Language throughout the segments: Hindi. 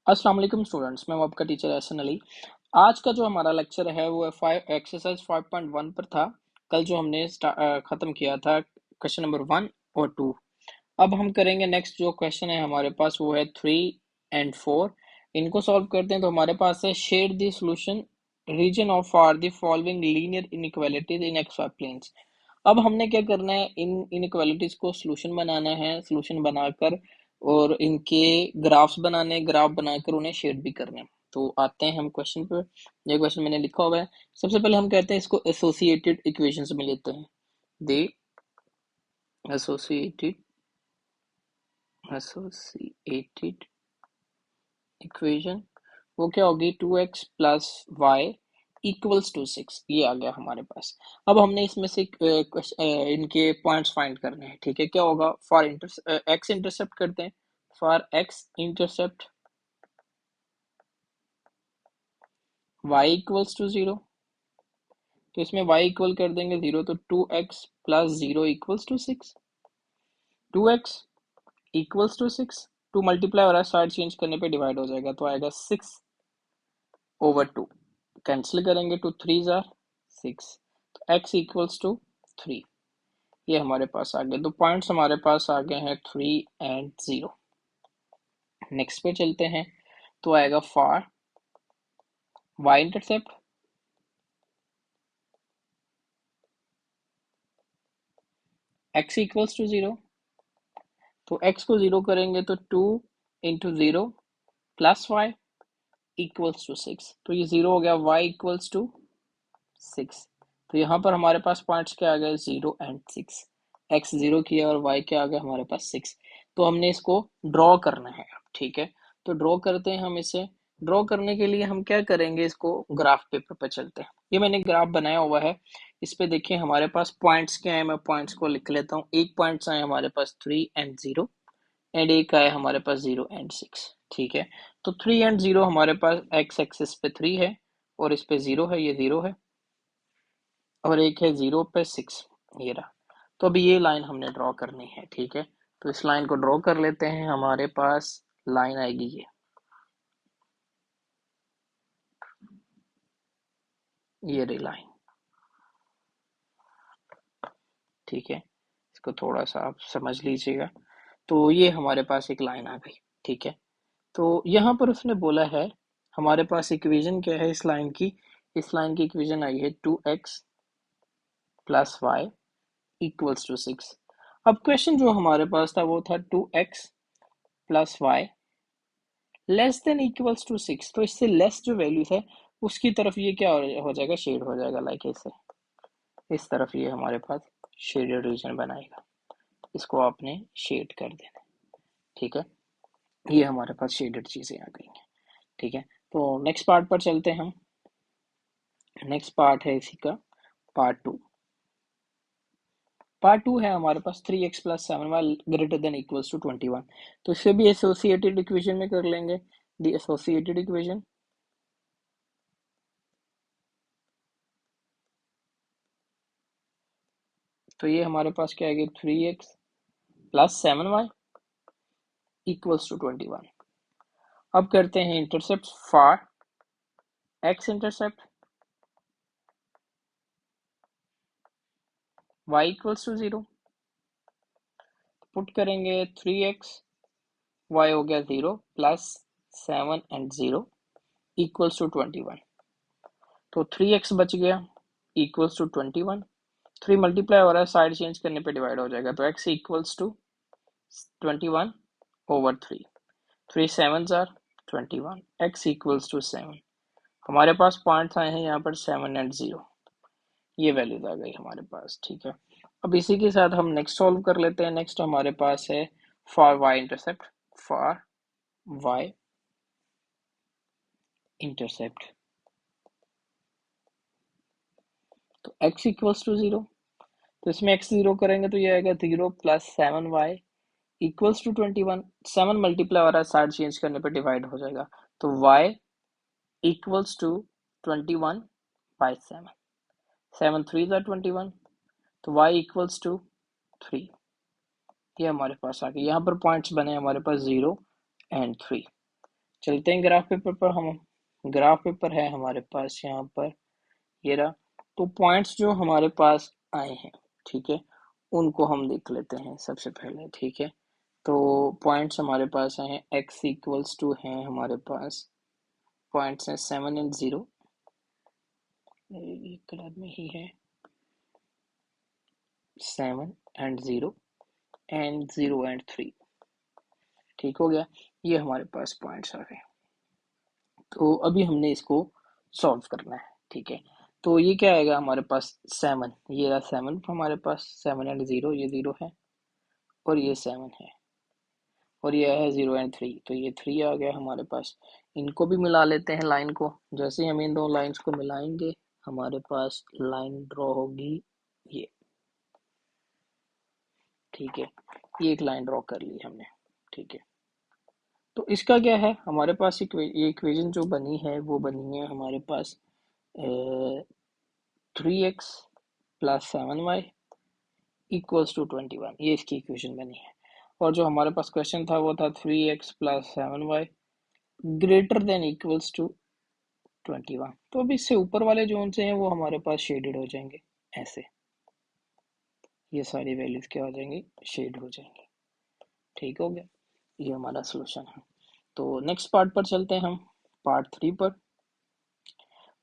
अस्सलाम वालेकुम स्टूडेंट्स, मैं हूं आपका टीचर एहसन अली। आज का जो हमारा लेक्चर है वो एक्सरसाइज 5.1 पर था। कल जो हमने ख़त्म किया था क्वेश्चन नंबर 1 और 2। अब हम करेंगे नेक्स्ट जो क्वेश्चन है हमारे पास वो है 3 और 4। इनको सॉल्व करते हैं तो हमारे पास है shade the solution region of are the following linear inequalities in x y planes. अब हमने क्या करना है, इन इनइक्वालिटीज को सॉल्यूशन बनाना है, सॉल्यूशन बनाकर और इनके ग्राफ्स बनाने, ग्राफ बनाकर उन्हें शेड भी करने हैं। तो आते हैं हम क्वेश्चन पे। ये क्वेश्चन मैंने लिखा हुआ है। सबसे पहले हम कहते हैं इसको एसोसिएटेड इक्वेशंस में लेते हैं। दे एसोसिएटेड एसोसिएटेड इक्वेशन वो क्या होगी, 2x + y इक्वल्स टू 6। ये आ गया हमारे पास। अब हमने इसमें से इनके पॉइंट्स फाइंड करने हैं। ठीक है, क्या होगा, फॉर एक्स इंटरसेप्ट करते हैं। For x intercept y equals to 0। तो इसमें y इक्वल कर देंगे 0, तो 2x + 0 equals to 6। 2x equals to 6, 2 multiply हो रहा है, साइड चेंज करने पे डिवाइड हो जाएगा, तो आएगा 6/2। कैंसिल करेंगे, 2 3 जार 6, तो x इक्वल्स टू 3। ये हमारे पास आ गए। तो पॉइंट्स हमारे पास आ गए हैं 3 और 0। नेक्स्ट पे चलते हैं, तो आएगा for y intercept x equals to 0। तो x को 0 करेंगे तो 2 × 0 + y इक्वल्स टू 6। तो ये 0 हो गया, y इक्वल्स टू 6। तो यहाँ पर हमारे पास पॉइंट्स क्या आ गए, 0 और 6। x 0 किया और y क्या आ गया हमारे पास 6। तो हमने इसको ड्रॉ करना है। ठीक है, तो ड्रॉ करते हैं हम इसे। ड्रॉ करने के लिए हम क्या करेंगे, इसको ग्राफ पेपर पर चलते हैं। ये मैंने ग्राफ बनाया हुआ है। इस पे देखिए हमारे पास पॉइंट्स क्या है, मैं पॉइंट्स को लिख लेता हूँ। एक पॉइंट्स आए हमारे पास 3 और 0, एंड एक आया हमारे पास 0 और 6। ठीक है, तो 3 और 0 हमारे पास एक्स एक्सिस पे 3 है और इस पे 0 है, ये 0 है, और एक है 0 पे 6, ये रहा। तो अभी ये लाइन हमने ड्रॉ करनी है। ठीक है, तो इस लाइन को ड्रॉ कर लेते हैं। हमारे पास लाइन आएगी ये रही लाइन। ठीक है, इसको थोड़ा सा आप समझ लीजिएगा। तो ये हमारे पास एक लाइन आ गई। ठीक है, तो यहाँ पर उसने बोला है हमारे पास इक्वेशन क्या है इस लाइन की। इस लाइन की इक्वेशन आई है 2x + y इक्वल्स टू 6। अब क्वेश्चन जो हमारे पास था वो था 2x + y less than equals to 6। तो इससे लेस जो वैल्यू है उसकी तरफ ये क्या हो जाएगा, शेड हो जाएगा। लाइक ऐसे इस तरफ ये हमारे पास शेडेड रीजन बनाएगा। इसको आपने शेड कर देना। ठीक है, ये हमारे पास शेडेड चीजें आ गई हैं। ठीक है, तो नेक्स्ट पार्ट पर चलते हैं हम। नेक्स्ट पार्ट है इसी का पार्ट 2। पार्ट 2 है हमारे पास 3x + 7y greater than equals to 21। तो इसे भी एसोसिएटेड इक्वेशन में कर लेंगे। द एसोसिएटेड इक्वेशन, तो ये हमारे पास क्या आएगी, 3x + 7y इक्वल्स टू 21। अब करते हैं intercept. For x intercept y equals to 0। Put करेंगे 3x, y हो गया 0 + 7 और 0 इक्वल्स टू 21। तो 3x बच गया इक्वल्स टू 21। 3 मल्टीप्लाई हो रहा है, साइड चेंज करने पे डिवाइड हो जाएगा, तो x इक्वल्स टू 21/3। 3 7 जार 21, x इक्वल्स टू 7। हमारे पास पॉइंट्स आए हैं यहाँ पर 7 और 0। ये वैल्यूज आ गई हमारे पास। ठीक है, अब इसी के साथ हम नेक्स्ट सॉल्व कर लेते हैं। नेक्स्ट हमारे पास है for y intercept. For y intercept, तो x इक्वल्स टू 0। तो इसमें x 0 करेंगे तो ये आएगा 0 + 7y इक्वल्स टू 21। 7 मल्टीप्लाई हो रहा है, साइड चेंज करने पे डिवाइड हो जाएगा, तो y इक्वल्स टू 21/7। 7 3 ज़ा 21, तो y इक्वल्स टू 3। ये हमारे पास आ गया। यहाँ पर पॉइंट्स बने हमारे पास 0 और 3। चलते हैं ग्राफ पेपर पर। हम ग्राफ पेपर है हमारे पास यहाँ पर, ये रहा। तो पॉइंट्स जो हमारे पास आए हैं, ठीक है, उनको हम देख लेते हैं सबसे पहले, ठीक है। तो पॉइंट्स हमारे पास आए हैं, x इक्वल्स टू है हमारे पास पॉइंट्स हैं 7 एंड 0, एक कलर में ही है, 7 एंड 0 एंड 0 एंड 3, ठीक हो गया। ये हमारे पास पॉइंट्स आ गए। तो अभी हमने इसको सॉल्व करना है, ठीक है। तो ये क्या आएगा हमारे पास, 7, ये रहा 7 हमारे पास, 7 एंड 0, ये 0 है और ये 7 है, और ये है 0 एंड 3, तो ये 3 आ गया हमारे पास। इनको भी मिला लेते हैं लाइन को। जैसे ही हम इन दो लाइंस को मिलाएंगे हमारे पास लाइन ड्रॉ होगी ये, ठीक है। ये एक लाइन ड्रॉ कर ली हमने, ठीक है। तो इसका क्या है हमारे पास, ये इक्वेशन जो बनी है वो बनी है हमारे पास 3x plus 7y equals to 21, ये इसकी इक्वेशन बनी है। और जो हमारे पास क्वेश्चन था वो था 3x plus 7y greater than equals to 21। तो अब इससे ऊपर वाले जो से हैं वो हमारे पास शेडेड हो जाएंगे ऐसे, ये सारी वैल्यूज क्या हो जाएंगी, शेड हो जाएंगे, ठीक हो गया। ये हमारा सोल्यूशन है। तो नेक्स्ट पार्ट पर चलते हैं हम, पार्ट 3 पर।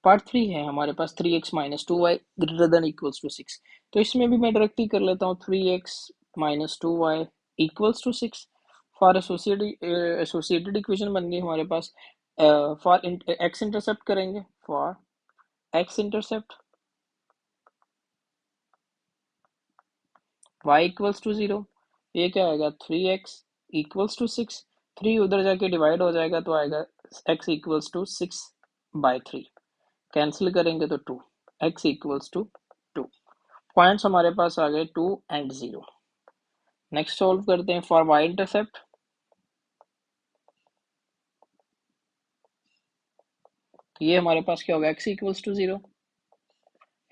पार्ट 3 है हमारे पास 3x minus 2y greater than equals to 6। तो इसमें भी मैं डायरेक्ट ही कर लेता हूँ, 3x minus 2y equals to 6। For associated equation बन गई हमारे पास। फॉर एक्स इंटरसेप्ट करेंगे, for x intercept y equals to 0, ये क्या आएगा 3x इक्वल्स टू 6। 3 उधर जाके डिवाइड हो जाएगा तो आएगा x equals to 6 by 3, cancel करेंगे तो 2, x इक्वल्स टू 2। पॉइंट्स हमारे पास आ गए 2 एंड 0। नेक्स्ट सॉल्व करते हैं फॉर y इंटरसेप्ट। तो ये हमारे पास क्या होगा, x इक्वल्स टू 0,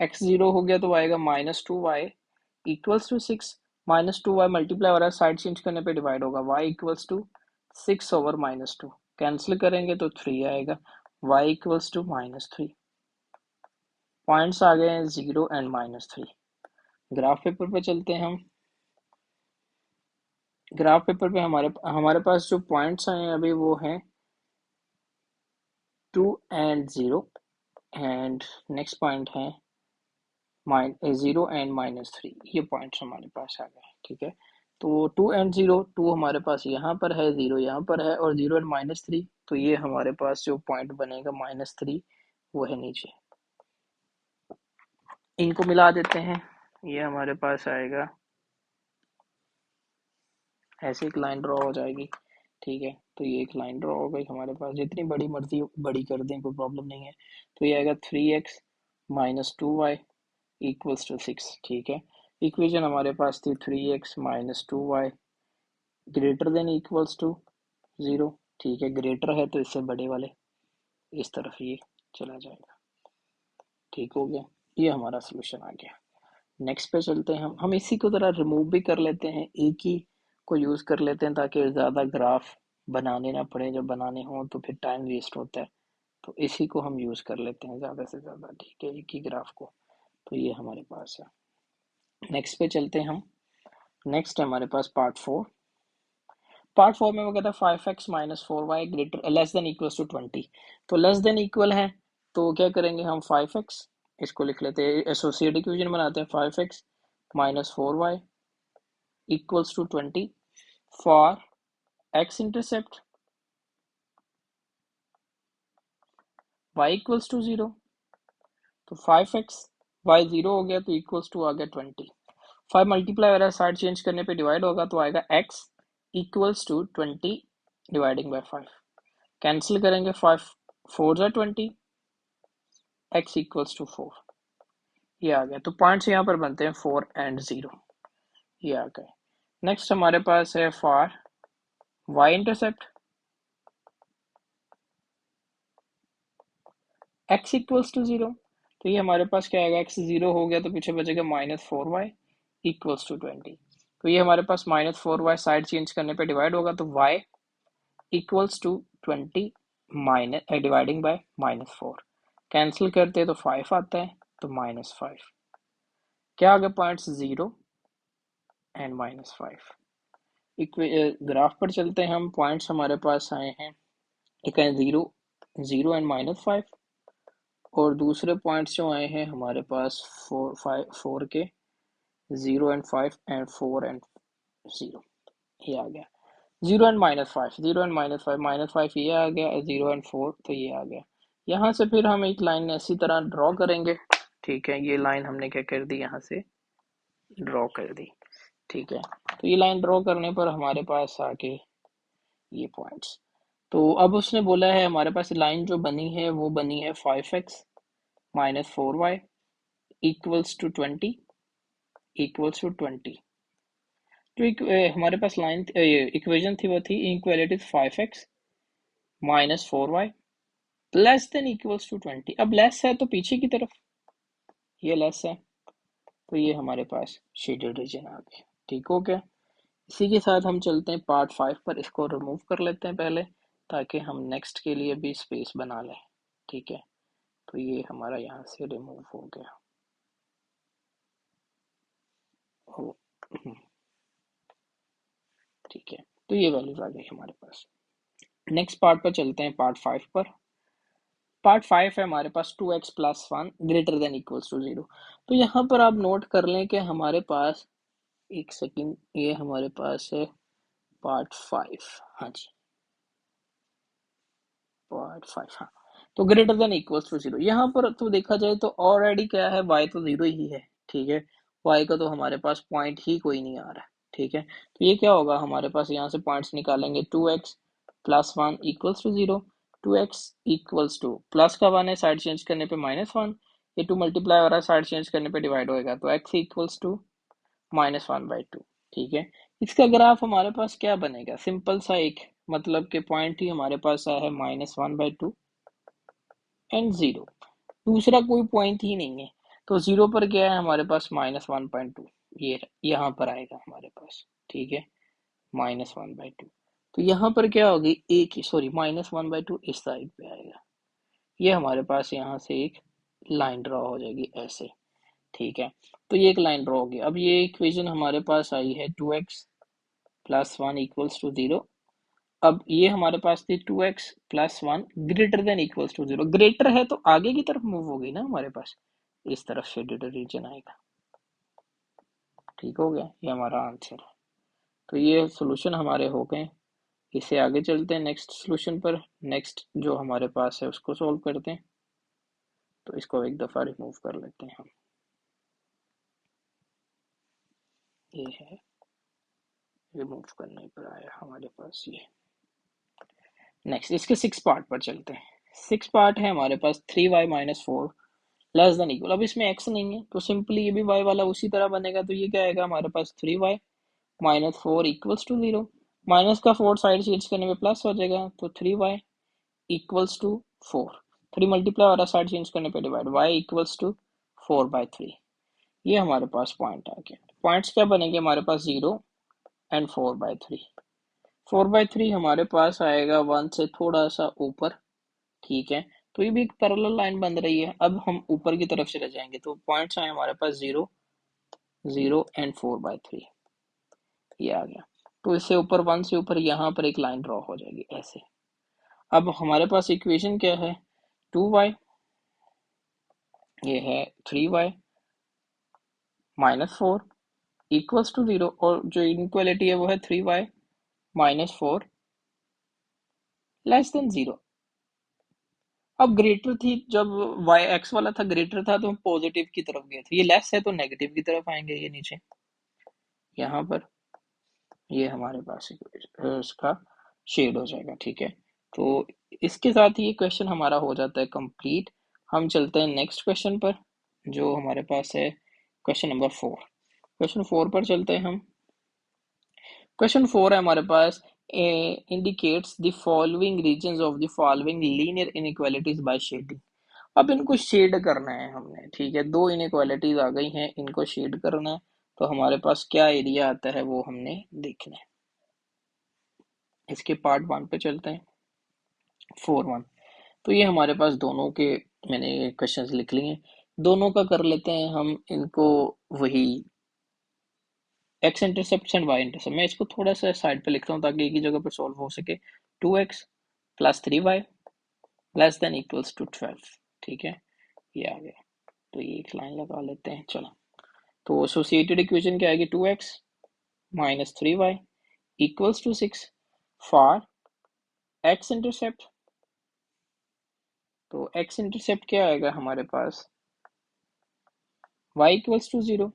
x 0 हो गया तो आएगा minus 2y equals to 6। Minus 2y multiply हो रहा है, साइड चेंज करने पे डिवाइड होगा, y equals to 6 over minus 2, cancel करेंगे तो 3 आएगा, y equals to minus 3। Points आ गए हैं 0 एंड माइनस 3। ग्राफ पेपर पे चलते हैं हम। ग्राफ पेपर पे हमारे पास जो पॉइंट्स आए हैं अभी वो हैं 2 एंड 0, एंड नेक्स्ट पॉइंट है 0 एंड माइनस 3। ये पॉइंट्स हमारे पास आ गए, ठीक है। तो 2 एंड 0, 2 हमारे पास यहाँ पर है, 0 यहाँ पर है, और 0 एंड माइनस 3, तो ये हमारे पास जो पॉइंट बनेगा माइनस 3 वो है नीचे। इनको मिला देते हैं, ये हमारे पास आएगा, ऐसे एक लाइन ड्रॉ हो जाएगी, ठीक है। तो ये एक लाइन ड्रॉ हो गई हमारे पास, जितनी बड़ी मर्जी बड़ी कर दें कोई प्रॉब्लम नहीं है। तो ये आएगा 3x minus 2y equals to 6, ठीक है। इक्वेशन हमारे पास थी 3x minus 2y greater than equals to 0, ठीक है। ग्रेटर है तो इससे बड़े वाले इस तरफ ये चला जाएगा, ठीक हो गया। ये हमारा सोल्यूशन आ गया। नेक्स्ट पे चलते हैं हम इसी को ज़रा रिमूव भी कर लेते हैं, एक ही को यूज़ कर लेते हैं ताकि ज़्यादा ग्राफ बनाने ना पड़े, जब बनाने हों तो फिर टाइम वेस्ट होता है। तो इसी को हम यूज़ कर लेते हैं ज़्यादा से ज़्यादा, ठीक है, एक ही ग्राफ को। तो ये हमारे पास है। नेक्स्ट पे चलते हैं हम। नेक्स्ट है हमारे पास पार्ट 4। पार्ट 4 में वो कहता है 5x minus 4y greater less than equals to 20। तो लेस देन इक्वल है तो क्या करेंगे हम, 5x इसको लिख लेते हैं, एसोसिएट इक्वेशन बनाते हैं, 5x minus 4y equals to 20 for x intercept y equals to 0। तो 5x y 0 हो गया तो इक्वल्स टू आ गया 20। 5 मल्टीप्लाई हो रहा है, साइड चेंज करने पे डिवाइड होगा तो आएगा x equals to 20 dividing by 5, cancel करेंगे, 5 4 जा 20, x इक्वल्स टू 4, ये आ गया। तो पॉइंट्स यहाँ पर बनते हैं 4 एंड 0, ये आ गए। नेक्स्ट हमारे पास है for y intercept x equals to 0। तो ये हमारे पास क्या आएगा, x 0 हो गया तो पीछे बचेगा माइनस 4y इक्वल्स टू 20। तो ये हमारे पास माइनस 4y साइड चेंज करने पे डिवाइड होगा तो y equals to 20 minus dividing by -4, cancel करते हैं तो 5 आता है, तो -5 क्या आ गया, पॉइंट्स 0 एंड -5। ग्राफ पर चलते हैं हम, पॉइंट्स हमारे पास आए हैं, एक है 0 0 एंड -5, और दूसरे पॉइंट्स जो आए हैं हमारे पास 4 के 0 एंड 5 एंड 4 एंड 0, ये आ गया 0 एंड -5, 0 एंड -5 ये आ गया, 0 एंड 4 तो ये आ गया। यहाँ से फिर हम एक लाइन इसी तरह ड्रॉ करेंगे, ठीक है, ये लाइन हमने क्या कर दी, यहाँ से ड्रॉ कर दी, ठीक है। तो ये लाइन ड्रॉ करने पर हमारे पास आके ये पॉइंट्स, तो अब उसने बोला है हमारे पास लाइन जो बनी है वो बनी है 5x - 4y equals to 20, equals to 20। जो हमारे पास लाइन इक्वेशन थी वो थी equality 5x - 4y less than equals to 20। अब लेस है तो पीछे की तरफ, ये लेस है, तो ये हमारे पास शेडेड रीजन आ गया, ठीक हो गया। इसी के साथ हम चलते हैं पार्ट 5 पर, इसको रिमूव कर लेते हैं पहले, ताकि हम नेक्स्ट के लिए भी स्पेस बना लें, ठीक है। तो ये हमारा यहाँ से रिमूव हो गया, हो, ठीक है। तो ये वैल्यूज आ गई हमारे पास। नेक्स्ट पार्ट पर चलते हैं, पार्ट 5 पर। पार्ट 5 है हमारे पास 2x + 1 greater than equals to 0। तो यहाँ पर आप नोट कर लें कि हमारे पास, एक सेकंड, ये हमारे पास है पार्ट 5, हाँ जी, पार्ट 5, हाँ। तो ग्रेटर देन इक्वल्स टू 0, यहाँ पर तो देखा जाए तो ऑलरेडी क्या है, y तो 0 ही है, ठीक है, y का तो हमारे पास पॉइंट ही कोई नहीं आ रहा, ठीक है। तो ये क्या होगा, हमारे पास यहाँ से पॉइंट्स निकालेंगे, 2x + 1 equals to 0, 2x equals to, plus का 1 है, साइड चेंज करने पे -1, ये 2 मल्टीप्लाई हो रहा है, साइड चेंज करने पे डिवाइड होएगा, तो x इक्वल्स टू -1/2, ठीक है। इसका ग्राफ हमारे पास क्या बनेगा, सिंपल सा एक, मतलब के पॉइंट ही हमारे पास आया है -1/2 एंड 0, दूसरा कोई पॉइंट ही नहीं है, तो 0 पर क्या है हमारे पास -1.2, ये यहाँ पर आएगा हमारे पास, ठीक है, -1/2। तो यहाँ पर क्या होगी, एक, सॉरी, -1/2 इस साइड पे आएगा, ये हमारे पास यहाँ से एक लाइन ड्रॉ हो जाएगी ऐसे, ठीक है। तो ये एक लाइन ड्रॉ होगी। अब ये इक्वेशन हमारे पास आई है 2x + 1 इक्वल्स टू 0। अब ये हमारे पास थी 2x + 1 greater than equals to 0, greater है तो आगे की तरफ मूव होगी ना हमारे पास, इस तरफ शेडेड रीजन आएगा, ठीक हो गया, ये हमारा आंसर है। तो ये सॉल्यूशन हमारे हो गए, इससे आगे चलते हैं नेक्स्ट सॉल्यूशन पर, नेक्स्ट जो हमारे पास है उसको सॉल्व करते हैं। तो इसको एक दफ़ा रिमूव कर लेते हैं हम, ये है, रिमूव करने पर आया हमारे पास ये। नेक्स्ट इसके 6 पार्ट पर चलते हैं। 6 पार्ट है हमारे पास, 3y - 4 लेस देन इक्वल, अब इसमें x नहीं है तो सिंपली ये भी y वाला उसी तरह बनेगा, तो ये क्या आएगा हमारे पास, 3y - 4 इक्वल्स टू 0, माइनस का 4 साइड चेंज करने में प्लस हो जाएगा, तो 3y इक्वल्स टू 4, 3 मल्टीप्लाई और साइड चेंज करने पे डिवाइड, y इक्वल्स टू 4/3, ये हमारे पास पॉइंट आ गया। पॉइंट्स क्या बनेंगे हमारे पास, 0 एंड 4/3, 4/3 हमारे पास आएगा 1 से थोड़ा सा ऊपर, ठीक है। तो ये भी एक पैरेलल लाइन बन रही है। अब हम ऊपर की तरफ चले जाएंगे, तो पॉइंट्स आए हमारे पास 0 0 एंड 4/3, ये आ गया। तो इससे ऊपर 1 से ऊपर यहाँ पर एक लाइन ड्रॉ हो जाएगी ऐसे। अब हमारे पास इक्वेशन क्या है, 2y, ये है 3y - 4 इक्वल्स टू 0, और जो इनक्वालिटी है वो है 3y - 4 लेस देन 0। अब ग्रेटर थी, जब y x वाला था ग्रेटर था तो हम पॉजिटिव की तरफ गए थे, ये लेस है तो नेगेटिव की तरफ आएंगे, ये नीचे यहाँ पर, ये हमारे पास इसका शेड हो जाएगा, ठीक है। तो इसके साथ ही ये क्वेश्चन हमारा हो जाता है कंप्लीट। हम चलते हैं नेक्स्ट क्वेश्चन पर, जो हमारे पास है क्वेश्चन नंबर 4। क्वेश्चन 4 पर चलते हैं हम। क्वेश्चन 4 है हमारे पास, indicates the following reasons of the following linear inequalities by shading. अब इनको शेड करना है हमने, ठीक है, दो इनइक्वालिटीज आ गई हैं, इनको शेड करना है, तो हमारे पास क्या एरिया आता है वो हमने देखना है। इसके पार्ट 1 पे चलते हैं। 4 1। तो ये हमारे पास दोनों के मैंने क्वेश्चंस लिख लिए हैं। दोनों का कर लेते हैं हम इनको, वही x intercept and y intercept. मैं इसको थोड़ा सा साइड पे लिखता हूँ ताकि एक ही जगह पर सॉल्व हो सके। 2x plus 3y less than equals to 12। ठीक है, ये आ गया। तो ये एक लाइन लगा लेते हैं। चलो, तो एसोसिएटेड इक्वेशन क्या आएगी? 2x minus 3y equals to 6 for x intercept. तो x इंटरसेप्ट क्या आएगा हमारे पास? y equals to 0।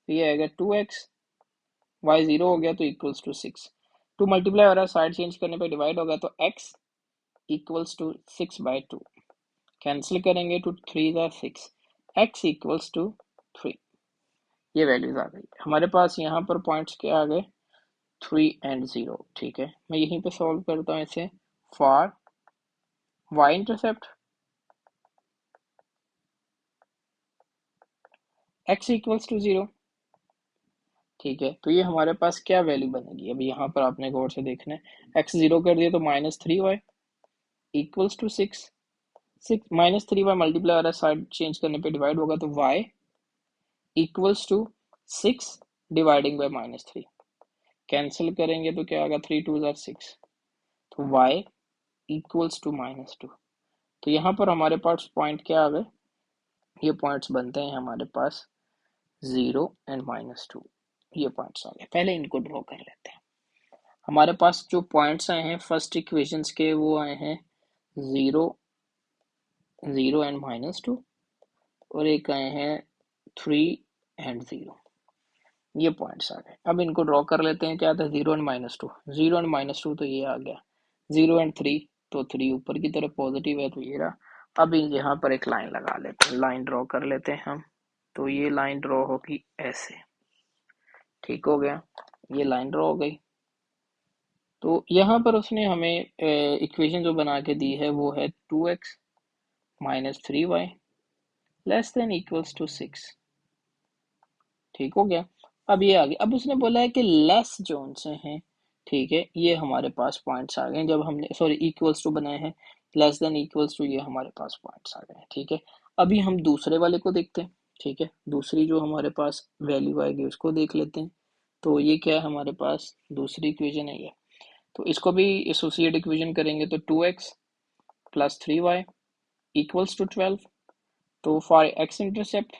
तो ये आएगा 2x, y 0 हो गया तो इक्वल्स टू 6। 2 मल्टीप्लाई हो रहा है, साइड चेंज करने पे डिवाइड होगा तो x इक्वल्स टू 6/2। कैंसिल करेंगे तो 3 ज़ा 6, x इक्वल्स टू 3। ये वैल्यूज आ गई हमारे पास। यहाँ पर पॉइंट्स क्या आ गए? 3 एंड 0। ठीक है, मैं यहीं पे सॉल्व करता हूँ इसे। For y intercept x equals to 0। ठीक है, तो ये हमारे पास क्या वैल्यू बनेगी? अभी यहाँ पर आपने गौर से देखना है। x 0 कर दिया तो -3y equals to 6। -3y multiply हो रहा है, साइड चेंज करने पे डिवाइड होगा तो y equals to 6 dividing by -3। Cancel करेंगे तो क्या आएगा? 3 2 6। तो y इक्वल्स टू -2। तो यहाँ पर हमारे पास पॉइंट क्या आ गए? ये पॉइंट्स बनते हैं हमारे पास 0 एंड -2। ये पॉइंट्स आ गए। पहले इनको ड्रॉ कर लेते हैं। हमारे पास जो पॉइंट्स आए हैं फर्स्ट इक्वेशंस के, वो आए हैं 0 0 एंड -2, और एक आए हैं 3 एंड 0। ये पॉइंट्स आ गए। अब इनको ड्रॉ कर लेते हैं। क्या था? 0 एंड -2। 0 एंड -2 तो ये आ गया। 0 एंड 3 तो 3 ऊपर की तरफ पॉजिटिव है तो ये रहा। अब यहाँ पर एक लाइन लगा लेते हैं, लाइन ड्रॉ कर लेते हैं हम। तो ये लाइन ड्रॉ होगी ऐसे। ठीक हो गया, ये लाइन ड्रॉ हो गई। तो यहाँ पर उसने हमें इक्वेशन जो बना के दी है वो है 2x minus 3y less than equals to 6। ठीक हो गया। अब ये आ गया। अब उसने बोला है कि लेस जोन से हैं। ठीक है, ये हमारे पास पॉइंट्स आ गए जब हमने, सॉरी, इक्वल्स टू बनाए हैं। लेस देन इक्वल्स टू, ये हमारे पास पॉइंट्स आ गए। ठीक है, अभी हम दूसरे वाले को देखते हैं। ठीक है, दूसरी जो हमारे पास वैल्यू आएगी उसको देख लेते हैं। तो ये क्या है हमारे पास? दूसरी इक्वेशन है ये। तो इसको भी एसोसिएट इक्वेशन करेंगे तो 2x plus 3y equals to 12। तो for x intercept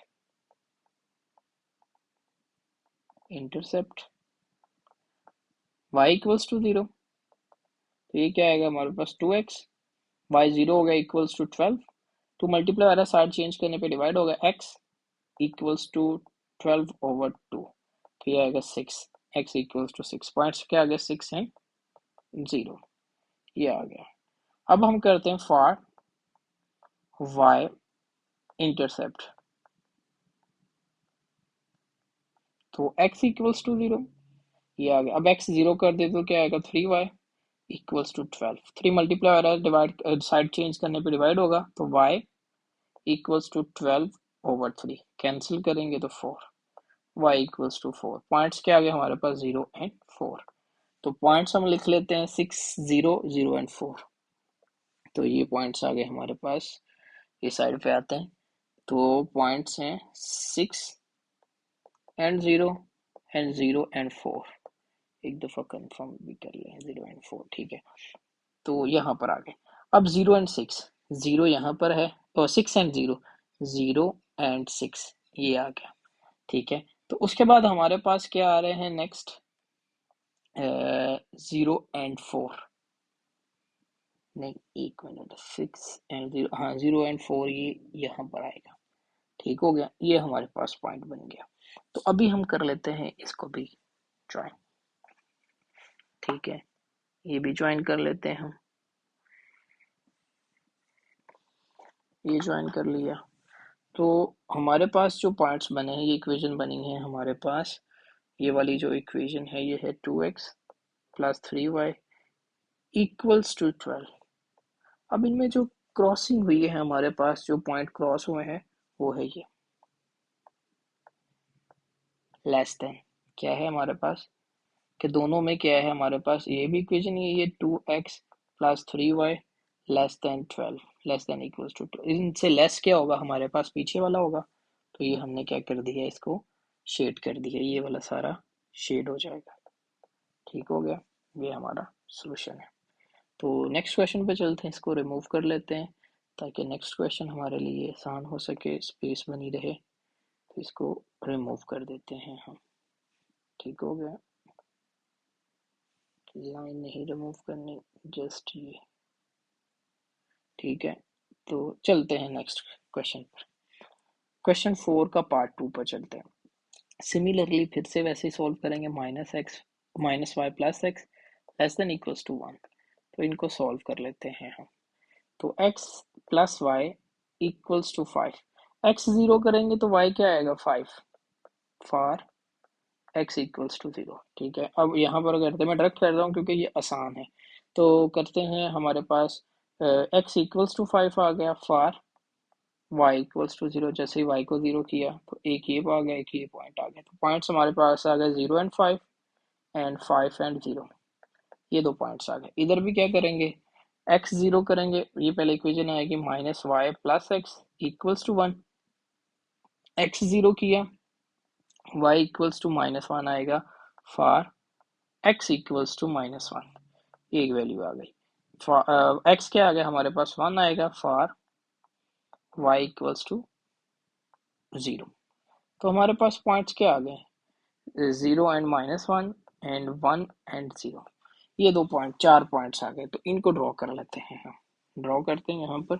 y equals to 0। तो ये क्या आएगा हमारे पास? 2x, y 0 हो गया इक्वल्स टू 12। तो मल्टीप्लाई वाला साइड चेंज करने पे डिवाइड होगा, x इक्वल्स टू 12/2। तो ये आएगा 6, x इक्वल्स टू 6। पॉइंट्स क्या आ गया? 6 एंड 0। ये आ गया। अब हम करते हैं फॉर y इंटरसेप्ट। तो x इक्वल्स टू 0, ये आ गया। अब x 0 कर दे तो क्या आएगा? 3y equals to 12। 3 मल्टीप्लाई हो रहा है, डिवाइड साइड चेंज करने पे डिवाइड होगा तो y इक्वल्स टू 12/3। कैंसिल करेंगे तो 4, y इक्वल्स टू 4। पॉइंट्स क्या आ गए हमारे पास? 0 एंड 4। तो पॉइंट्स हम लिख लेते हैं 6 0 0 एंड 4। तो ये पॉइंट्स आ गए हमारे पास। इस साइड पे आते हैं। तो पॉइंट्स हैं 6 एंड 0 एंड 0 एंड 4। एक दफ़ा कंफर्म भी कर लें, 0 एंड 4। ठीक है, तो यहाँ पर आ गए। अब 0 एंड 6, 0 यहाँ पर है और 6 एंड 0, 0 एंड 6 ये आ गया। ठीक है, तो उसके बाद हमारे पास क्या आ रहे हैं नेक्स्ट? 0 एंड 4, नहीं, एक मिनट, 6 एंड 0, हाँ, 0 एंड 4 ये यहाँ पर आएगा। ठीक हो गया, ये हमारे पास पॉइंट बन गया। तो अभी हम कर लेते हैं इसको भी ज्वाइन। ठीक है, ये भी ज्वाइन कर लेते हैं हम। ये ज्वाइन कर लिया। तो हमारे पास जो पार्ट्स बने हैं, ये इक्वेशन बनी है हमारे पास। ये वाली जो इक्वेशन है ये है 2x plus 3y equals to 12। अब इनमें जो क्रॉसिंग हुई है हमारे पास, जो पॉइंट क्रॉस हुए हैं वो है ये लेस देन। क्या है हमारे पास? कि दोनों में क्या है हमारे पास, ये भी इक्वेशन ये 2x plus 3y less than 12 less than equals to 2। इनसे लेस क्या होगा हमारे पास, पीछे वाला होगा। तो ये हमने क्या कर दिया, इसको शेड कर दिया, ये वाला सारा शेड हो जाएगा। ठीक हो गया, ये हमारा सोल्यूशन है। तो नेक्स्ट क्वेश्चन पे चलते हैं, इसको रिमूव कर लेते हैं ताकि नेक्स्ट क्वेश्चन हमारे लिए आसान हो सके, स्पेस बनी रहे। तो इसको रिमूव कर देते हैं हम। ठीक हो गया, लाइन नहीं रिमूव करनी, जस्ट ये। ठीक है, तो चलते हैं नेक्स्ट क्वेश्चन पर। क्वेश्चन 4 का पार्ट 2 पर चलते हैं। सिमिलरली फिर से वैसे ही सॉल्व करेंगे, minus y plus x less than equals to 1। तो इनको सॉल्व कर लेते हैं हम। तो x plus y equals to 5। x 0 करेंगे तो y क्या आएगा, 5 फॉर x इक्वल्स टू 0। ठीक है, अब यहाँ पर करते हैं, मैं डायरेक्ट कर रहा हूँ क्योंकि ये आसान है। तो करते हैं, हमारे पास x इक्वल्स टू 5 आ गया फॉर y इक्वल्स टू 0। जैसे ही y को 0 किया तो एक ये आ गया, एक ये पॉइंट आ गया। तो पॉइंट्स हमारे पास आ गए 0 एंड 5 एंड 5 एंड 0, ये दो पॉइंट्स आ गए। इधर भी क्या करेंगे, x 0 करेंगे, ये पहले इक्वेशन आएगी minus y plus x equals to 1। x 0 किया, y इक्वल्स टू -1 आएगा फॉर x इक्वल्स टू -1, एक वैल्यू आ गई। x क्या आ गया हमारे पास, 1 आएगा फॉर y इक्वल्स टू 0। तो हमारे पास पॉइंट्स क्या आ गए, 0 एंड -1 एंड 1 एंड 0, ये दो पॉइंट, 4 पॉइंट्स आ गए। तो इनको ड्रॉ कर लेते हैं हम। ड्रॉ करते हैं, यहाँ पर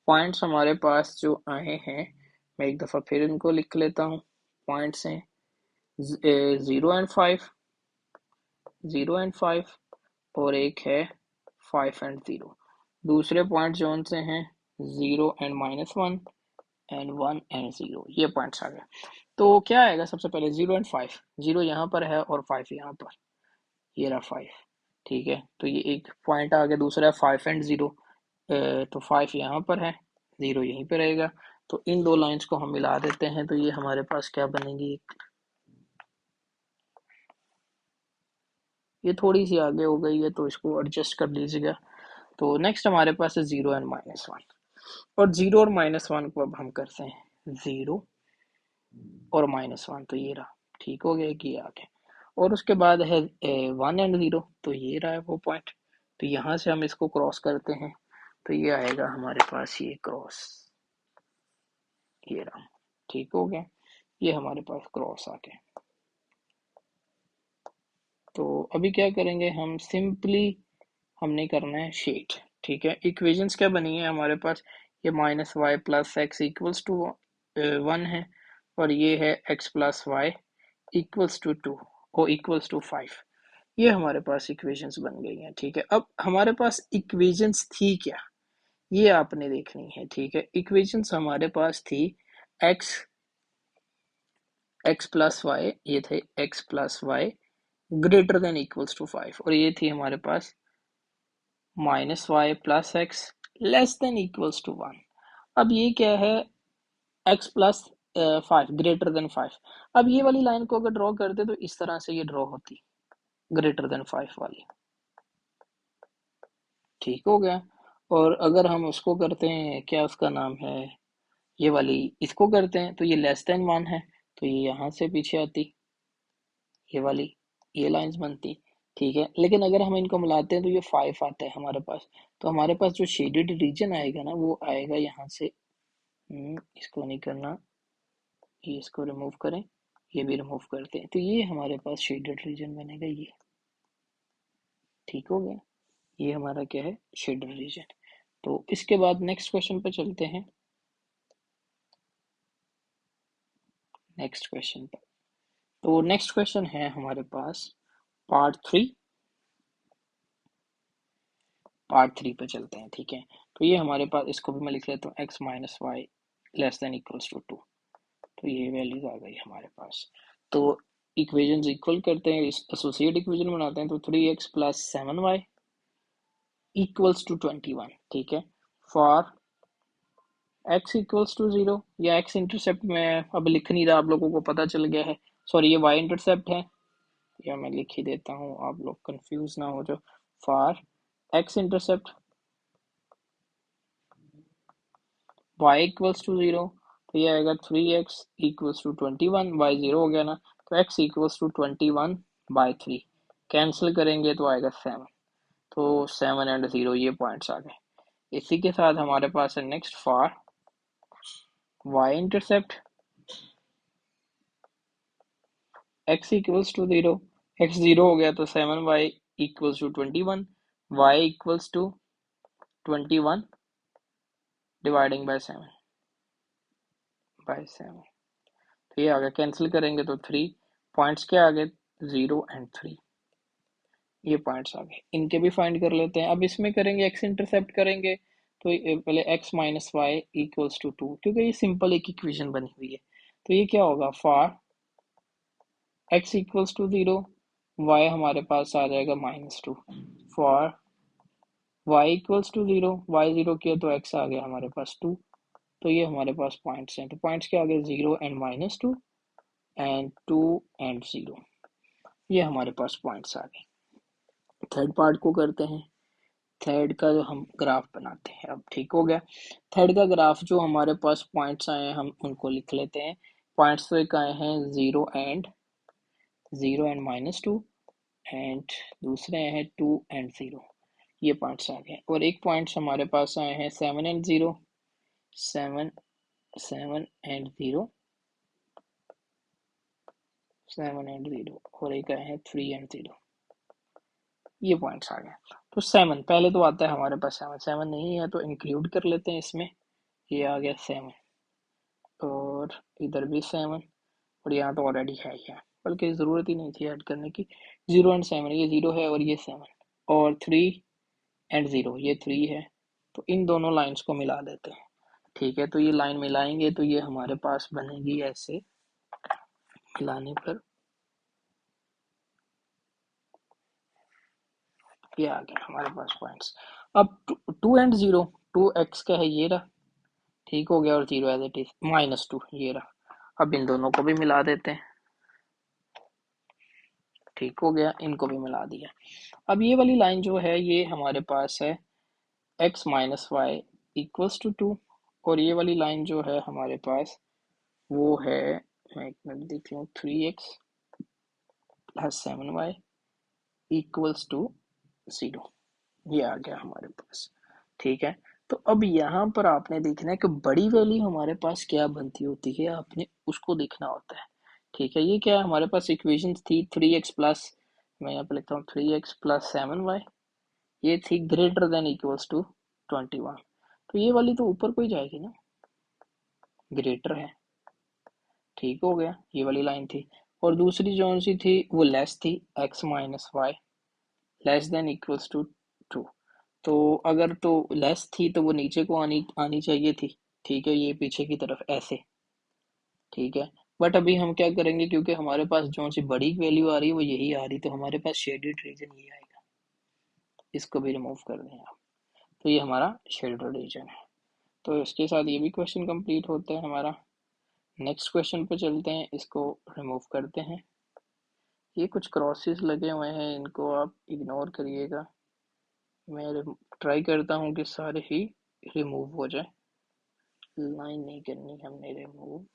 पॉइंट्स हमारे पास जो आए हैं, मैं एक दफ़ा फिर इनको लिख लेता हूँ। पॉइंट्स हैं 0 एंड 5, 0 एंड 5, और एक है 5 एंड 0। दूसरे पॉइंट जो उनसे हैं 0 एंड -1 एंड 1 एंड 0, ये पॉइंट्स आ गए। तो क्या आएगा, सबसे पहले 0 एंड 5, 0 यहाँ पर है और 5 यहाँ पर, ये रहा 5। ठीक है, तो ये एक पॉइंट आ गया। दूसरा है 5 एंड 0, तो 5 यहाँ पर है, 0 यहीं पर रहेगा। तो इन दो लाइंस को हम मिला देते हैं, तो ये हमारे पास क्या बनेगी, ये थोड़ी सी आगे हो गई है तो इसको एडजस्ट कर लीजिएगा। तो नेक्स्ट हमारे पास है 0 एंड -1, और 0 और -1 को अब हम करते हैं 0 और -1, तो ये रहा। ठीक हो गया कि ये आ गया। और उसके बाद है 1 एंड 0, तो ये रहा है वो पॉइंट। तो यहाँ से हम इसको क्रॉस करते हैं, तो ये आएगा हमारे पास, ये क्रॉस, ये रहा। ठीक हो गया, ये हमारे पास क्रॉस आ गया। तो अभी क्या करेंगे हम, सिंपली हमने करना है शेड। ठीक है, इक्वेशंस क्या बनी है हमारे पास, ये -y plus x equals to 1 है, और ये है x plus y equals to 2 और इक्वल्स टू 5। ये हमारे पास इक्वेशंस बन गई हैं। ठीक है, अब हमारे पास इक्वेशंस थी क्या, ये आपने देखनी है। ठीक है, इक्वेशंस हमारे पास थी x प्लस वाई, ये थे x plus y greater than equals to 5, और ये थी हमारे पास -y plus x less than equals to 1। अब ये क्या है, x प्लस 5 ग्रेटर देन 5। अब ये वाली लाइन को अगर ड्रॉ करते तो इस तरह से ये ड्रॉ होती, ग्रेटर देन 5 वाली। ठीक हो गया। और अगर हम उसको करते हैं, क्या उसका नाम है, ये वाली इसको करते हैं, तो ये लेस देन 1 है, तो ये यहाँ से पीछे आती, ये वाली, ये लाइंस बनती। ठीक है, लेकिन अगर हम इनको मिलाते हैं तो ये 5 आता है हमारे पास। तो हमारे पास जो शेडेड रीजन आएगा ना, वो आएगा यहाँ से, इसको नहीं करना, ये इसको रिमूव करें, ये भी रिमूव करते हैं, तो ये हमारे पास शेडेड रीजन बनेगा ये। ठीक हो गया, ये हमारा क्या है, शेडेड रीजन। तो इसके बाद नेक्स्ट क्वेश्चन पे चलते हैं, नेक्स्ट क्वेश्चन पर। तो नेक्स्ट क्वेश्चन है हमारे पास पार्ट 3 पे चलते हैं। ठीक है, तो ये हमारे पास, इसको भी मैं लिख लेता हूँ, x minus y less than equals to 2। तो ये वैल्यूज आ गई हमारे पास। तो इक्वेशंस इक्वल करते हैं, एसोसिएट इक्वेशन बनाते हैं। तो 3x plus 7y equals to 21। ठीक है, फॉर x इक्वल्स टू 0, या x इंटरसेप्ट में अब लिख नहीं रहा, आप लोगों को पता चल गया है। सॉरी, ये y इंटरसेप्ट है, या मैं लिख ही देता हूँ, आप लोग कंफ्यूज ना हो जो। For x intercept y equals to 0, तो ये आएगा 3x इक्वल्स टू 21, y 0 हो गया ना, तो x इक्वल्स टू 21/3, कैंसिल करेंगे तो आएगा 7, तो 7 एंड 0 ये पॉइंट्स आ गए। इसी के साथ हमारे पास है next for y intercept x equals to 0, x 0 हो गया तो 7y equals to 21, y equals to 21 dividing by 7 तो ये आ गया, कैंसिल करेंगे तो 3 पॉइंट्स क्या आ गए, 0 एंड 3, ये पॉइंट्स आ गए। इनके भी फाइंड कर लेते हैं। अब इसमें करेंगे एक्स इंटरसेप्ट करेंगे, तो पहले x minus y equals to 2, क्योंकि ये सिंपल एक इक्वेशन बनी हुई है, तो ये क्या होगा, for x equals to 0, y हमारे पास आ जाएगा -2, for y equals to 0, y 0 किया तो x आ गया हमारे पास 2, तो ये हमारे पास पॉइंट्स हैं, तो पॉइंट्स क्या आ गए, 0 एंड -2 एंड 2 एंड 0, ये हमारे पास पॉइंट्स आ गए। थर्ड पार्ट को करते हैं। थर्ड का जो हम ग्राफ बनाते हैं, अब ठीक हो गया। थर्ड का ग्राफ जो हमारे पास पॉइंट्स आए हैं हम उनको लिख लेते हैं। पॉइंट्स तो एक आए हैं 0 एंड -2 एंड दूसरे हैं 2 एंड 0, ये पॉइंट्स आ गए। और एक पॉइंट्स हमारे पास आए हैं 7 एंड 0, 7 एंड 0, 7 एंड 0, और एक आए हैं 3 एंड 0, ये पॉइंट्स आ गए। तो 7 पहले तो आता है हमारे पास, 7 नहीं है तो इंक्लूड कर लेते हैं इसमें, ये आ गया 7, और इधर भी 7, और यहाँ तो ऑलरेडी है ही है, बल्कि ज़रूरत ही नहीं थी ऐड करने की। 0 एंड 7, ये 0 है और ये 7, और 3 एंड 0, ये 3 है, तो इन दोनों लाइंस को मिला देते हैं। ठीक है, तो ये लाइन मिलाएंगे तो ये हमारे पास बनेगी ऐसे, मिलाने पर ये आ गया हमारे पास पॉइंट्स। अब 2 एंड 0, 2x का है ये रहा, ठीक हो गया, और 0 एज इट इज, -2 ये रहा। अब इन दोनों को भी मिला देते हैं, ठीक हो गया, इनको भी मिला दिया। अब ये वाली लाइन जो है ये हमारे पास है x minus y equals to 2, और ये वाली लाइन जो है हमारे पास वो है, मैं एक मिनट देख लूँ, 3x plus 7y equals to 0, ये आ गया हमारे पास। ठीक है, तो अब यहाँ पर आपने देखना है कि बड़ी वैल्यू हमारे पास क्या बनती होती है, आपने उसको देखना होता है। ठीक है, ये क्या है, हमारे पास इक्वेशन थी 3x प्लस, मैं यहाँ पे लिखता हूँ 3x प्लस 7y, ये थी ग्रेटर देन इक्वल्स टू 21, तो ये वाली तो ऊपर को ही जाएगी ना, ग्रेटर है, ठीक हो गया, ये वाली लाइन थी। और दूसरी जो सी थी वो लेस थी, x minus y less than equals to 2, तो अगर तो लेस थी तो वो नीचे को आनी आनी चाहिए थी, ठीक है, ये पीछे की तरफ ऐसे, ठीक है। बट अभी हम क्या करेंगे, क्योंकि हमारे पास जो सी बड़ी वैल्यू आ रही है वो यही आ रही, तो हमारे पास शेडेड रीजन ये आएगा, इसको भी रिमूव कर दें आप, तो ये हमारा शेडेड रीजन है। तो इसके साथ ये भी क्वेश्चन कंप्लीट होता है हमारा। नेक्स्ट क्वेश्चन पे चलते हैं, इसको रिमूव करते हैं। ये कुछ क्रॉसेस लगे हुए हैं, इनको आप इग्नोर करिएगा, मैं ट्राई करता हूँ कि सारे ही रिमूव हो जाए। लाइन नहीं करनी हमने रिमूव,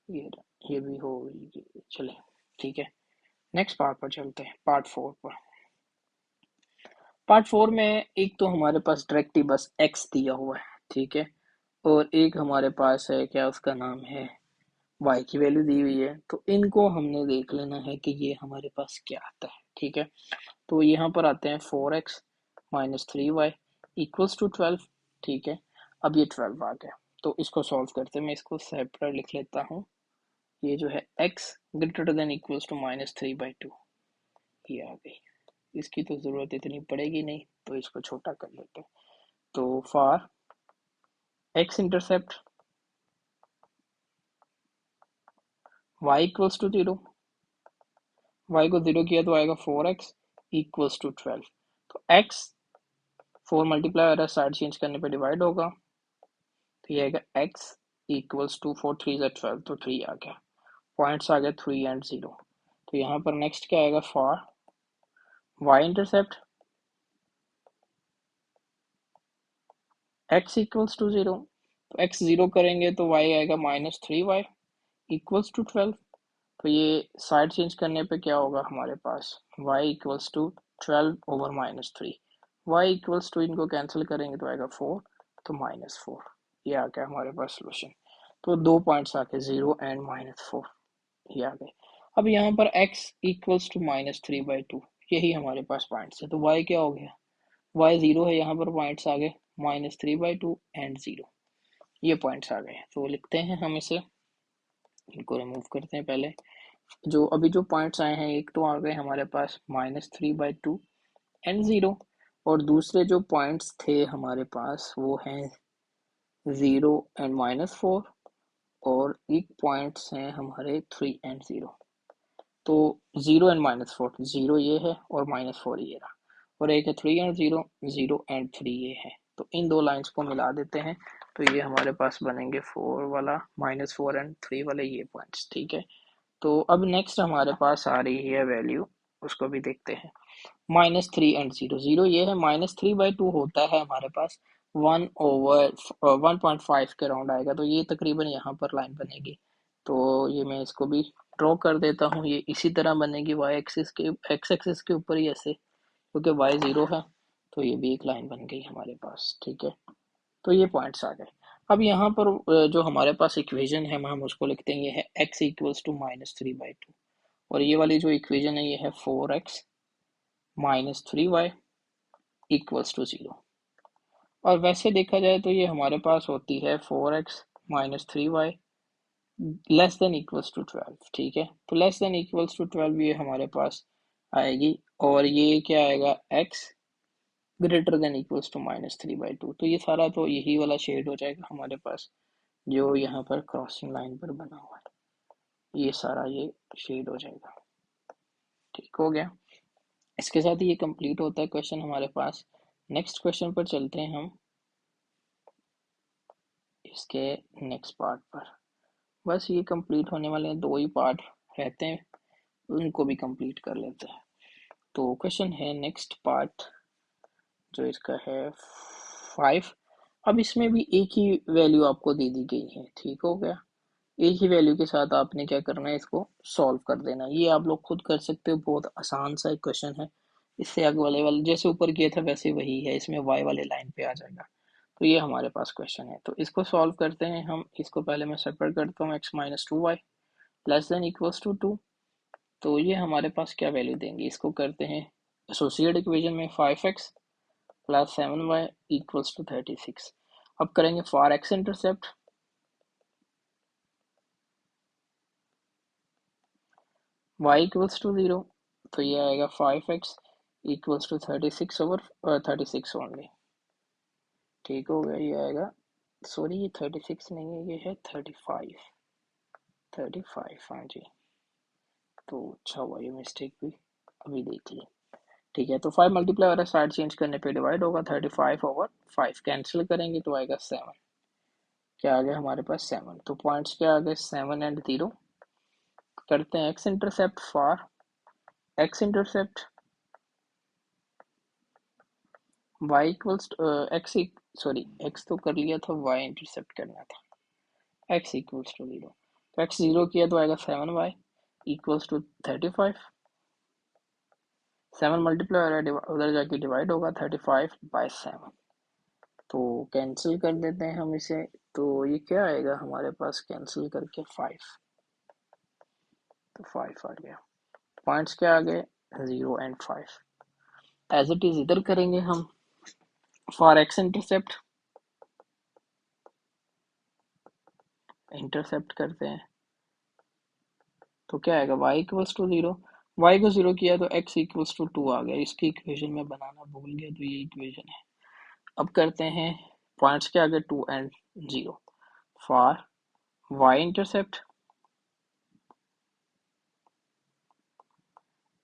ये भी हो गई, चले, ठीक है। नेक्स्ट पार्ट पर चलते हैं, पार्ट 4 पर। पार्ट 4 में एक तो हमारे पास डायरेक्ट ही बस x दिया हुआ है, ठीक है, और एक हमारे पास है क्या, उसका नाम है y की वैल्यू दी हुई है, तो इनको हमने देख लेना है कि ये हमारे पास क्या आता है। ठीक है, तो यहाँ पर आते हैं 4x minus 3y equals to 12, ठीक है। अब ये 12 आ गया, तो इसको सॉल्व करते हैं, मैं इसको सेपरेट लिख लेता हूँ। ये जो है x greater than equals to -3/2, ये आ गई, इसकी तो ज़रूरत इतनी पड़ेगी नहीं, तो इसको छोटा कर लेते हैं। तो for x intercept y equals to 0, y को 0 किया तो आएगा 4x इक्वल्स टू 12, तो x 4 मल्टीप्लाई हो रहा है, साइड चेंज करने पे डिवाइड होगा, तो ये आएगा x इक्वल्स टू 4 3 12, तो 3 आ गया। पॉइंट्स आ गए 3 एंड 0। तो यहाँ पर नेक्स्ट क्या आएगा, for y intercept x equals to 0। तो x 0 करेंगे तो y आएगा -3y इक्वल्स टू 12। तो ये साइड चेंज करने पे क्या होगा हमारे पास, y equals to 12 over -3। y equals to, इनको कैंसिल करेंगे तो आएगा 4, तो -4। ये आ गया हमारे पास सोल्यूशन। तो 2 पॉइंट्स आ गए 0 एंड -4, ये आ गए। अब यहाँ पर x इक्वल्स टू -3/2, यही हमारे पास पॉइंट्स है। तो y क्या हो गया, y 0 है, यहाँ पर पॉइंट्स आ गए -3/2 एंड 0, ये पॉइंट्स आ गए। तो लिखते हैं हम इसे, इनको रिमूव करते हैं पहले। जो अभी जो पॉइंट्स आए हैं, एक तो आ गए हमारे पास -3/2 एंड 0, और दूसरे जो पॉइंट्स थे हमारे पास वो हैं 0 एंड -4, और एक पॉइंट्स हैं हमारे 3 एंड 0। तो 0 एंड -4, 0 ये है और -4 ये रहा, और एक है 3 एंड 0, 0 एंड 3 ये है। तो इन दो लाइंस को मिला देते हैं, तो ये हमारे पास बनेंगे 4 वाला, -4 एंड 3 वाले ये पॉइंट्स, ठीक है। तो अब नेक्स्ट हमारे पास आ रही है वैल्यू, उसको भी देखते हैं। -3 एंड 0, 0 ये है, -3/2 होता है हमारे पास 1/1.5 के राउंड आएगा, तो ये तकरीबन यहाँ पर लाइन बनेगी। तो ये मैं इसको भी ड्रॉ कर देता हूँ, ये इसी तरह बनेगी वाई एक्सिस के, एक्स एक्सिस के ऊपर ही ऐसे, क्योंकि वाई 0 है। तो ये भी एक लाइन बन गई हमारे पास, ठीक है। तो ये पॉइंट्स आ गए। अब यहाँ पर जो हमारे पास इक्वेशन है हम उसको लिखते हैं, ये है x इक्वल्स टू -3/2, और ये वाली जो इक्वेशन है ये है 4x -3y इक्वल्स टू 0। और वैसे देखा जाए तो ये हमारे पास होती है 4x -3y less than equals to 12, ठीक है। तो लेस देन इक्वल्स टू 12 ये हमारे पास आएगी, और ये क्या आएगा, x greater than equals to -3/2। तो ये सारा तो यही वाला शेड हो जाएगा हमारे पास, जो यहाँ पर क्रॉसिंग लाइन पर बना हुआ है, ये सारा ये शेड हो जाएगा, ठीक हो गया। इसके साथ ही ये कंप्लीट होता है क्वेश्चन हमारे पास। नेक्स्ट क्वेश्चन पर चलते हैं हम, इसके नेक्स्ट पार्ट पर। बस ये कंप्लीट होने वाले हैं, 2 ही पार्ट रहते हैं, उनको भी कंप्लीट कर लेते हैं। तो क्वेश्चन है नेक्स्ट पार्ट, जो इसका है 5। अब इसमें भी एक ही वैल्यू आपको दे दी गई है, ठीक हो गया। एक ही वैल्यू के साथ आपने क्या करना है, इसको सॉल्व कर देना। ये आप लोग खुद कर सकते हो, बहुत आसान सा एक क्वेश्चन है। इससे आगे वाले जैसे ऊपर किया था वैसे वही है, इसमें वाई वाले लाइन पे आ जाएगा। तो ये हमारे पास क्वेश्चन है, तो इसको सॉल्व करते हैं हम। इसको पहले मैं सेपरेट करता हूँ, x -2y less than equals to 2। तो ये हमारे पास क्या वैल्यू देंगे, इसको करते हैं एसोसिएट इक्वेशन में, 5x plus 7y equals to 36। अब करेंगे for x intercept, y equals to 0। तो ये आएगा 5x equals to 36 over 36 only, ठीक हो गया। ये आएगा, सॉरी ये 36 नहीं है, ये है 35, 35, हाँ जी। तो अच्छा हुआ ये मिस्टेक भी अभी देख ली, ठीक है। तो 5 मल्टीप्लाई हो रहा है, साइड चेंज करने पे डिवाइड होगा, 35 ओवर 5 कैंसिल करेंगे तो आएगा 7। क्या आ गया हमारे पास, 7। तो पॉइंट्स क्या आ गए, 7 एंड 0। करते हैं x intercept, for x intercept y equals x, sorry x तो कर लिया था, y इंटरसेप्ट करना था, x इक्वल्स टू 0। तो x 0 किया तो आएगा 7y इक्वल्स टू 35। 7 मल्टीप्लाई हो रहा है, उधर जाके डिवाइड होगा, 35/7। तो कैंसिल कर देते हैं हम इसे, तो ये क्या आएगा हमारे पास, कैंसिल करके 5, तो 5 आ गया। पॉइंट्स क्या आ गए, 0 एंड 5। एज इट इज इधर करेंगे हम, फॉर एक्स इंटरसेप्ट, इंटरसेप्ट करते हैं तो क्या आएगा, y इक्वल्स टू 0। y को 0 किया तो x इक्वल्स टू 2 आ गया। इसकी इक्वेशन में बनाना भूल गया, तो ये इक्वेशन है। अब करते हैं पॉइंट्स के आगे 2 and 0, for y intercept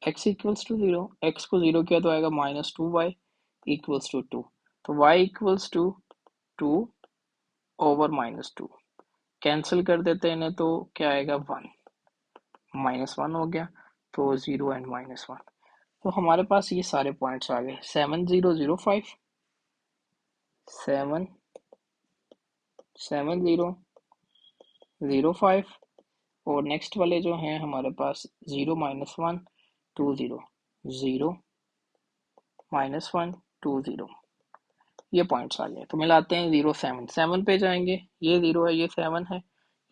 x equals to 0। x को 0 किया तो आएगा -2y इक्वल्स टू 2। तो y equals to 2 over -2, cancel कर देते हैं इन्हें, तो क्या आएगा 1। -1 हो गया, तो 0 एंड -1। तो हमारे पास ये सारे पॉइंट्स आ गए, 7005, 7 7005, और नेक्स्ट वाले जो हैं हमारे पास 0 -1 2 0, 0 -1 2 0, ये पॉइंट्स आ गए। तो मिलाते हैं 0 7 7 पे जाएंगे, ये 0 है, ये 7 है,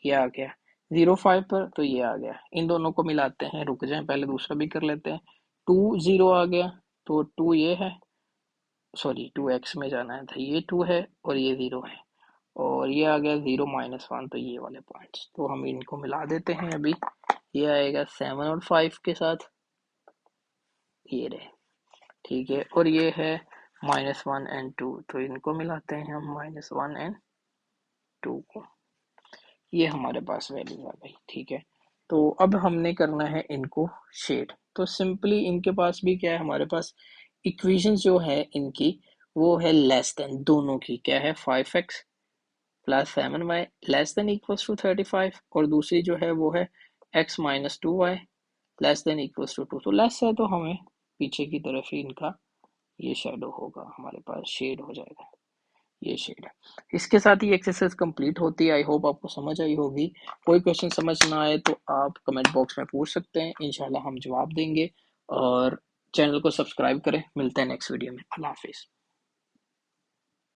ये आ गया 0 5 पर, तो ये आ गया। इन दोनों को मिलाते हैं, रुक जाएं पहले दूसरा भी कर लेते हैं। 2 0 आ गया, तो 2 ये है, सॉरी 2x में जाना है था, ये 2 है और ये 0 है, और ये आ गया 0 -1, तो ये वाले पॉइंट्स। तो हम इनको मिला देते हैं अभी। ये आएगा 7 और 5 के साथ, ये रहे, ठीक है। और ये है -1 एंड 2, तो इनको मिलाते हैं हम, -1 एंड 2 को। ये हमारे पास वैल्यूज आ गई, ठीक है। तो अब हमने करना है इनको शेड। तो सिंपली इनके पास भी क्या है, हमारे पास इक्वेशंस जो है इनकी, वो है लेस देन, दोनों की क्या है, 5x plus 7y less than equals to 35, और दूसरी जो है वो है x minus 2y less than equals to 2। तो लेस है तो हमें पीछे की तरफ ही इनका ये शेडो होगा, हमारे पास शेड हो जाएगा, ये शेड है। इसके साथ ही एक्सरसाइज कंप्लीट होती है। आई होप आपको समझ आई होगी। कोई क्वेश्चन समझ ना आए तो आप कमेंट बॉक्स में पूछ सकते हैं, इंशाल्लाह हम जवाब देंगे। और चैनल को सब्सक्राइब करें। मिलते हैं नेक्स्ट वीडियो में। अल्लाह हाफिज़।